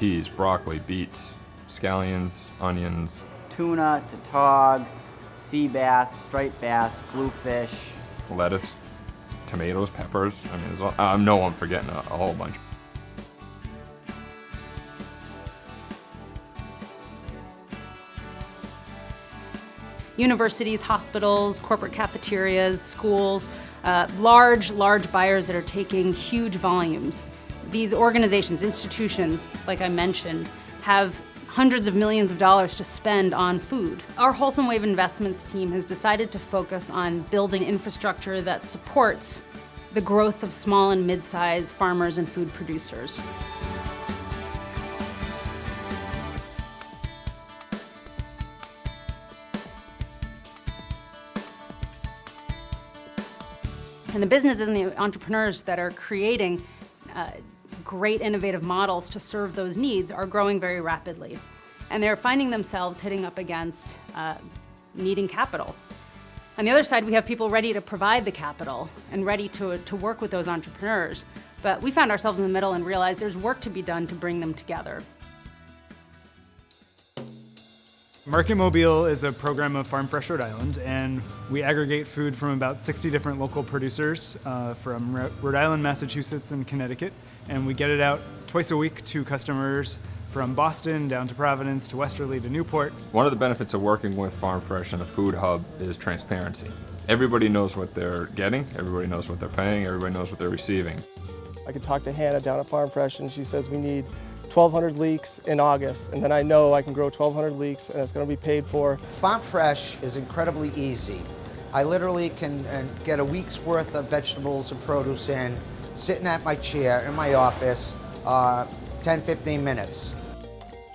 peas, broccoli, beets, scallions, onions. Tuna to tog, sea bass, striped bass, bluefish. Lettuce, tomatoes, peppers. I mean, I know I'm forgetting a whole bunch. Universities, hospitals, corporate cafeterias, schools, large buyers that are taking huge volumes. These organizations, institutions, like I mentioned, have hundreds of millions of dollars to spend on food. Our Wholesome Wave Investments team has decided to focus on building infrastructure that supports the growth of small and mid-sized farmers and food producers. And the businesses and the entrepreneurs that are creating great innovative models to serve those needs are growing very rapidly. And they're finding themselves hitting up against needing capital. On the other side, we have people ready to provide the capital and ready to work with those entrepreneurs. But we found ourselves in the middle and realized there's work to be done to bring them together. Market Mobile is a program of Farm Fresh Rhode Island, and we aggregate food from about 60 different local producers from Rhode Island, Massachusetts, and Connecticut, and we get it out twice a week to customers from Boston down to Providence to Westerly to Newport. One of the benefits of working with Farm Fresh and the Food Hub is transparency. Everybody knows what they're getting, everybody knows what they're paying, everybody knows what they're receiving. I could talk to Hannah down at Farm Fresh, and she says we need 1,200 leeks in August, and then I know I can grow 1,200 leeks and it's going to be paid for. Farm Fresh is incredibly easy. I literally can get a week's worth of vegetables and produce in, sitting at my chair in my office, 10-15 minutes.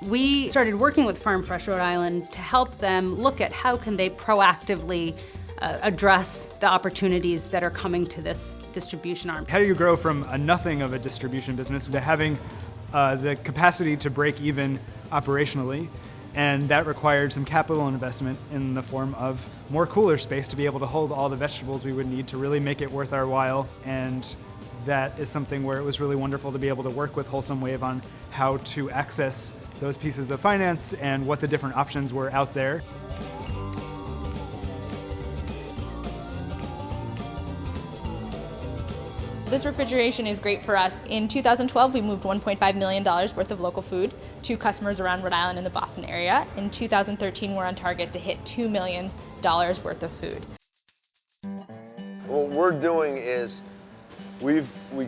We started working with Farm Fresh Rhode Island to help them look at how can they proactively address the opportunities that are coming to this distribution arm. How do you grow from a nothing of a distribution business to having the capacity to break even operationally? And that required some capital investment in the form of more cooler space to be able to hold all the vegetables we would need to really make it worth our while. And that is something where it was really wonderful to be able to work with Wholesome Wave on how to access those pieces of finance and what the different options were out there. This refrigeration is great for us. In 2012, we moved $1.5 million worth of local food to customers around Rhode Island and the Boston area. In 2013, we're on target to hit $2 million worth of food. What we're doing is we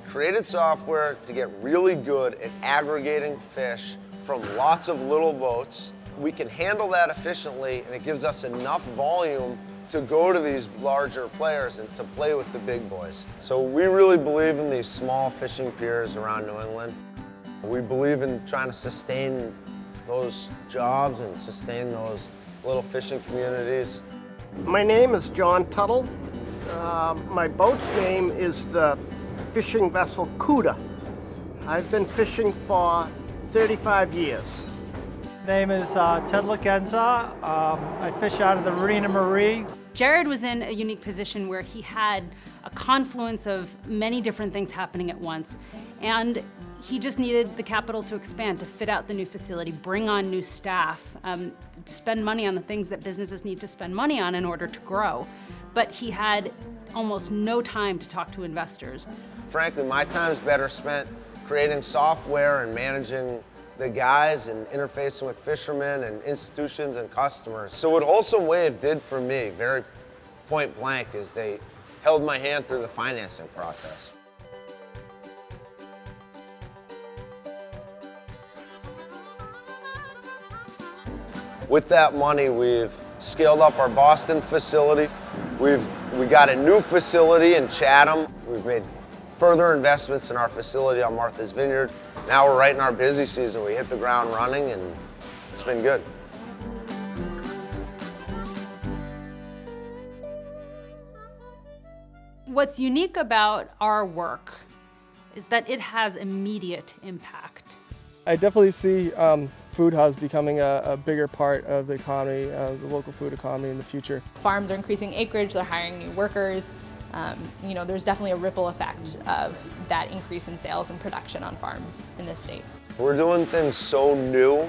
created software to get really good at aggregating fish from lots of little boats. We can handle that efficiently, and it gives us enough volume to go to these larger players and to play with the big boys. So we really believe in these small fishing piers around New England. We believe in trying to sustain those jobs and sustain those little fishing communities. My name is John Tuttle. My boat's name is the fishing vessel Cuda. I've been fishing for 35 years. Name is Ted Lagenza. I fish out of the Marina Marie. Jared was in a unique position where he had a confluence of many different things happening at once, and he just needed the capital to expand, to fit out the new facility, bring on new staff, spend money on the things that businesses need to spend money on in order to grow. But he had almost no time to talk to investors. Frankly, my time's better spent creating software and managing the guys and interfacing with fishermen and institutions and customers. So what Wholesome Wave did for me, very point blank, is they held my hand through the financing process. With that money, we've scaled up our Boston facility. We got a new facility in Chatham. We've made further investments in our facility on Martha's Vineyard. Now we're right in our busy season. We hit the ground running, and it's been good. What's unique about our work is that it has immediate impact. I definitely see food hubs becoming a bigger part of the economy, the local food economy in the future. Farms are increasing acreage, they're hiring new workers. There's definitely a ripple effect of that increase in sales and production on farms in this state. We're doing things so new.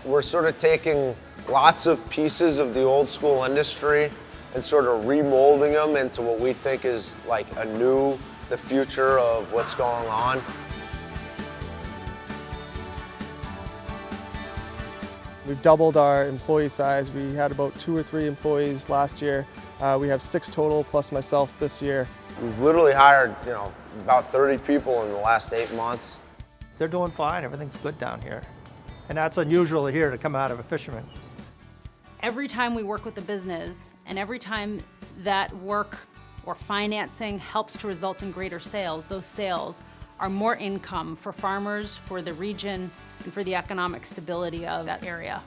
We're sort of taking lots of pieces of the old school industry and sort of remolding them into what we think is like the future of what's going on. We've doubled our employee size. We had about 2 or 3 employees last year. We have 6 total plus myself this year. We've literally hired, about 30 people in the last 8 months. They're doing fine. Everything's good down here. And that's unusual here to come out of a fisherman. Every time we work with the business and every time that work or financing helps to result in greater sales, those sales are more income for farmers, for the region, and for the economic stability of that area.